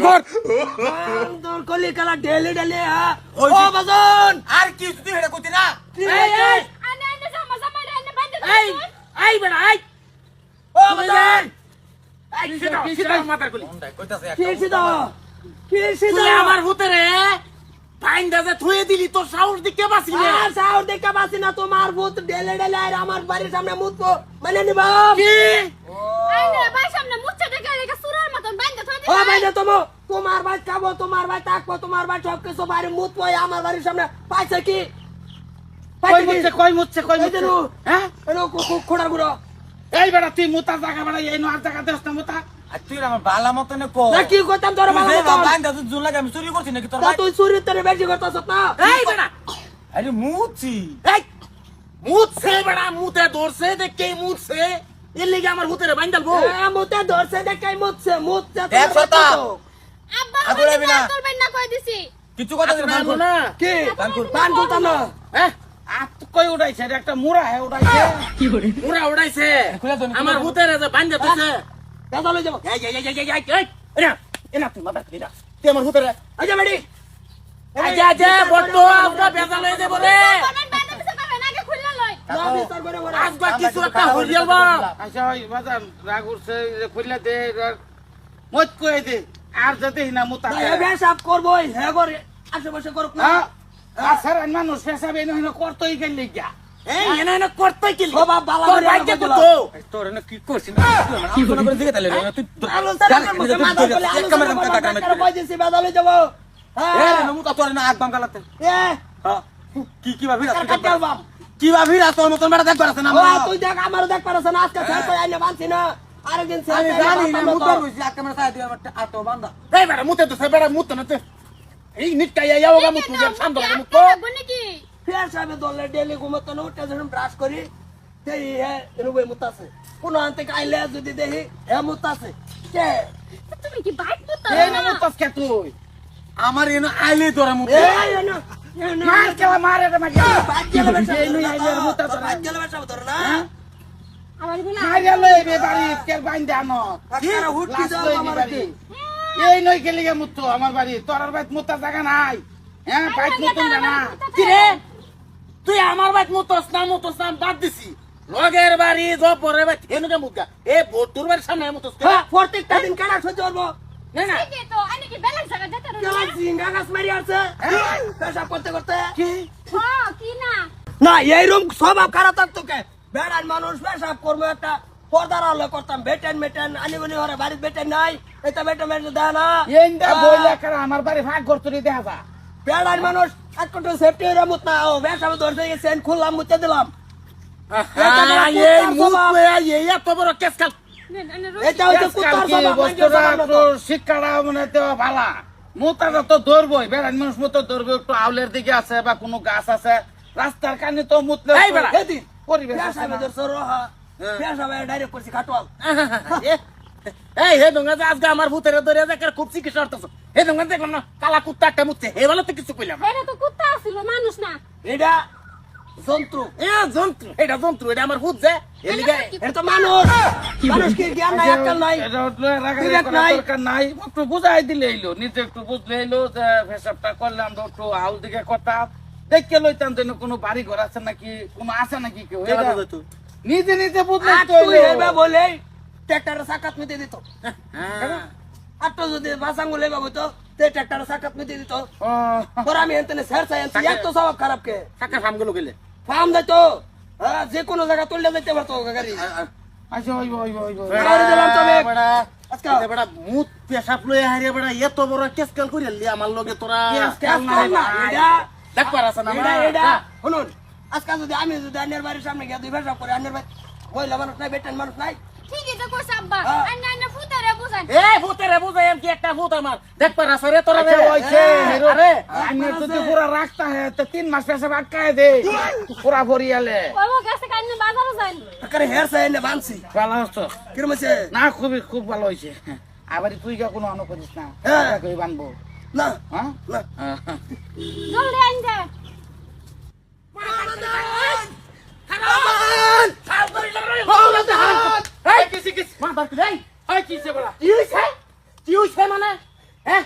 কর তোর কলি কালা ডেলি ডেলি ও বাজন আর কি তুই হেডা কইতি না এই আনে আনে জামা জামা আনে বান্ধে এই এই বেটা এই ও বাজন এই সিধা মাথার কলি কইতাছে কি সিধা তুই আমার ভূতেরে ফাইন্দা যে থুয়ে দিলি তোর সাহস দিকে বাসি না আর সাউর দেখা বাসি না তোমার ভূত ডেলে ডেলে আর আমার বাড়ির সামনে মুতবো মানে নিবা কি আনে ভাই সামনে মুচ্ছা দেখে রেখে সুরার মতন বান্ধে থই ও ভাইনা তোমার ভাই খাবো তোমার ভাই থাকবো তোমার ভাই সব কিছু বাড়ি মুতবো আমার বাড়ির সামনে পাইছে কি কই মুচ্ছে হ্যাঁ খোড়ার গুড়ো এই বেটা তুই মুতা জায়গা বেড়া এই নোয়ার জায়গা দেস না মুতা আর তুই আমার বালা মতনে কো না কি করতাম তোর বাবা বাইন্দা তুই জুন লাগে আমি চুরি করছি নাকি তোর তুই চুরি তোর বেশি করতাছ না এই বেটা আরে মুছি এই মুতছে বেটা মুতে ধরছে দেখে মুতছে এর লাগি আমার ভূতেরে বাইন্দালবো মুতে ধরছে দেখাই মুতছে একশো তা। আব্বা আগুন আবি না। তোর বেন না কই দিছি কিছু কথা আচ্ছা, না মানবো না কি বানকুল। বান করতাম না হ্যাঁ আর তো কই উড়াইছে এটা একটা মুড়া হে উড়াইছে মুড়া উড়াইছে খুলে দাও, আমার ভূতেরে যে বাইন্দা দিছে দাদা লই যাবো এনা তুই মাথা তুই না তুই আমার ভূতেরে আজ বেড়ি আজা বড় আমরা বেজা লই দেব রে বানান বান্ধে দিছে পাবে না আগে খুললা লই না বিস্তার করে বড় আজবা কিছু একটা হইল বা আচ্ছা ওই বাজান রাগ উঠছে খুললে দে মত কয়ে দে আর যদি না মুতা বেসাব করবই হে করে আশেপাশে করুক না স্যার মানুষ পেশাবে না করতেই গেল গিয়া এই এনা এনা করতে কি ও বাবা বালা তোর করে বাইকে আমাকে তো তোর না কি করছিস না কি করে দিকে তাহলে তুই আলো সারা মুখে মাথা বলে আলো সারা করে কইছি বাদা লই যাবো এ হ্যাঁ না মুতা তোর না আগ বাম গালাতে এ কি ভাবি কার কাটাল বাপ কি ভাবি না তোর মতন বেটা দেখবার আছে না ও তুই দেখ আমার দেখ পারছ না আজকে স্যার কই আইনে বানছি না আরেকদিন স্যার আমি জানি না মুতা রইছি আগ ক্যামেরা সাইড দিয়ে আমার আটো বান্দা এই বেটা মুতে তো বেটা মুতে না তে এই নিটকাই যাওগা মুতু যে সামনে মুতো বনি কি ফের সাহেব দলে ডেলি ঘুমতো না উঠে যখন ব্রাশ করি সেই হে রুবে মুতাছে কোন আনতে কাইলে যদি দেখি হে মুতাছে কে তুমি কি বাইক পুতা এই না মুতাস কে তুই আমার এনে আইলে তোরা মুতে এই না মার কেলা মারে রে মাগি বাদ গেলে বেশা এই লই আইলে মুতা তো বাদ গেলে বেশা ধর না আমার বলে মারিয়া লই বে বাড়ি কে বাইন্দে আনো কারা হুটকি লাশ যাও লই আমার বাড়ি এই নই কে লিগে মুতো আমার বাড়ি তোর বাইত মুতা জায়গা নাই হ্যাঁ বাইত মুতুন না কি রে তুই আমার বাইক মুতস না বাদ দিছি লগের বাড়ি জপরে বাড়ি হেনুকে মুতগা এ ভোটুর বাড়ির সামনে মুতস হ্যাঁ প্রত্যেকটা দিন কারা সহ্য করব না না কি তো আনে কি বেলা জায়গা যেতে কেলা জিঙ্গা গাছ মারি আছে পেশাব করতে করতে কি হ্যাঁ কি না না এই রুম স্বভাব খারাপ থাকতো কে বেড়ার মানুষ পেশাব করবো একটা পর্দার আলো করতাম বেটেন মেটেন আনিগুনি ঘরে বাড়ির বেটেন নাই এটা বেটেন মেটেন দেয় না এইন্দা বইলা করে আমার বাড়ি ভাগ করতে দেখা যা বেড়ার মানুষ একটু সেফটি হয়ে মুত না ও বেসাব ধরতে গেছে খুললাম মুতে দিলাম এই মুত এই এত বড় কেস কাল এটা হচ্ছে কুত্তার স্বভাব বস্তুটা একটু শিক্ষাটা মানে দেওয়া ভালা মোতাটা তো ধরবই বেড়ান মানুষ মতো ধরবে একটু আউলের দিকে আছে বা কোনো গাছ আছে রাস্তার কানে তো মুতলে এই বেড়া, এদিন পরিবেশ আছে বেসাবে না। ধরছে রহা বেসাবে ডাইরেক্ট করছি খাটওয়াল এই হে দঙ্গা যে আজকে আমার ভূতের ধরে যাকে খুব চিকিৎসা করতেছ হে দঙ্গা দেখলাম না কালা কুত্তা একটা মুতছে হে বলে তো কিছু কইলাম এটা তো কুত্তা ছিল মানুষ না এটা জন্তু এ যন্ত্র এটা যন্ত্র এটা আমার ভূত যে এর লিগে এটা তো মানুষ মানুষ কি জ্ঞান নাই আক্কেল নাই এটা হলো রাগারাগি বিবেক করার নাই। দরকার নাই একটু বুঝাই দিলে এলো নিজে একটু বুঝলে এলো যে পেশাবটা করলাম একটু আউল দিকে কথা দেখে লইতাম যেন কোনো বাড়ি ঘর আছে নাকি কোনো আছে নাকি কেউ কেলা এটা বুঝাই তুই? নিজে নিজে বুঝলে আর তো তুই হেবে বলে ট্রাক্টরের সাকাত মিতে দিত হ্যাঁ আর তো যদি বাসাঙ্গুল হেবে হইতো তে ট্রাক্টরের সাকাত মিতে দিত পরে আমি এনতেনে স্যার চাই এক তো স্বভাব খারাপ কে টাকা ফার্ম গুলো গেলে ফার্ম যাইতো হ্যাঁ যে কোনো জায়গা তুললে যাইতে পারতো গাড়ি আচ্ছা ওই ওই ওই ওই বাইরে দিলাম তবে। বড়া আজকে বড়া মুত পেশাব লয়ে হারিয়ে বড়া এত বড় কেস কাল কইরা লি আমার লগে তোরা কেস করে না, এটা দেখ পারাছ না এটা শুনুন আজকে যদি আমি যদি আন্যের বাড়ির সামনে গিয়ে দুই ভাষা করে আন্যের বাড়ি মহিলা মানুষ নাই বেটেন মানুষ নাই ঠিকই তো কইছ আব্বা হ্যাঁ। আনে আনে ফুতারে বুঝান এই ভূতেরে বুঝাই কি একটা ভূত আমার দেখ পারাছ রে তোরা রে আচ্ছা ওইছে আরে আমি যদি পুরা রাখতা হ্যাঁ তো 3 মাস পেশাব আটকায় দে পুরা ভরিয়ালে ওই মো গেছে কানে বাজারে যান আকারে হেয়ার চাই না বানছি ভালো হতো কিরম আছে না খুব ভালো হয়েছে আবার তুই যা কোনো অন্য করিস না হ্যাঁ। কই বানবো না হ্যাঁ না জলদি আন যা এই কিস মা বাক রে এই কিসে বড়া কি হইছে মানে হ্যাঁ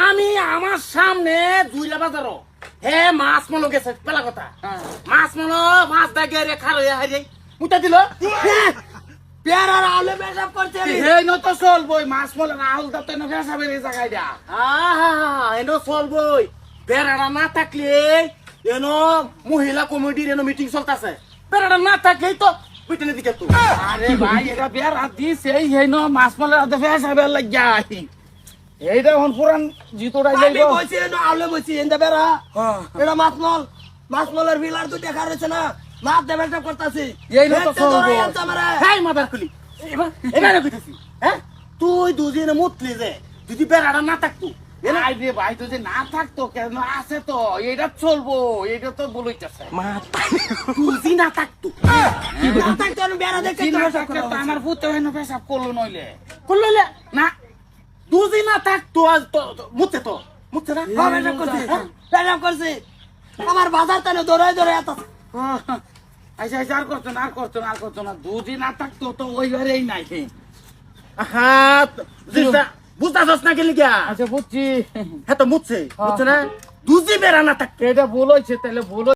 আমি আমার সামনে জুইলা বাজারও হে মাছ মলো গেছে পেলা কথা মাছ মলো মাছ দাগে রে খার হয়ে হারিয়ে মুটা দিল পেয়ারার আলু পেশাব করছে এই ন তো চলবই মাছ মলে না আউল দাতে না ফেসাবের এই জায়গায় দিয়া আহা এনো চলবই বেড়াটা না থাকলে এনো মহিলা কমিটির এনো মিটিং চলতেছে বেড়াটা না থাকলেই তো বুঝতে দিকে তো আরে ভাই এটা বিয়ার রাত দিছে এই ন মাছ মলে রাতে ফেসাবের লাগিয়া এইটা হন পুরান জিতোটাই আমি যাইব বলছি আলু বলছি এনদা বেড়া এটা মাছমলের বিলার দুটো খার হয়েছে না মাছ দেবে পেশাব করতেছি এই লোক তো চলবো। হাই মাদার খুলি এবারে কইতেছি হ্যাঁ তুই দুদিনে মুতলি যে যদি বেড়াটা না থাকতো আই রে ভাই তো যে না থাকতো কেন আছে তো এইটা চলবো এইটা তো বলইতাছে তুই না থাকতো না থাকতো আমি বেড়া দেখতে জিনা পেশাব থাকলে তো করা আমার পুতে হেন পেশাব করলো নইলে করলে না দুদিন না থাকতো আজ তো মুতছে না পেশাব করছি পেশাব করছি আমার বাজার তানে দৌড়াই এত আচ্ছা আচ্ছা আর করতো না দুদিন না থাকতো তো ওইবারেই নাই হ্যাঁ বুঝতেছস না গেলি গিয়া আচ্ছা বুঝছি হ্যাঁ তো মুতছে না দুজি বেড়া না থাকতো এটা ভুল হয়েছে তাহলে ভুল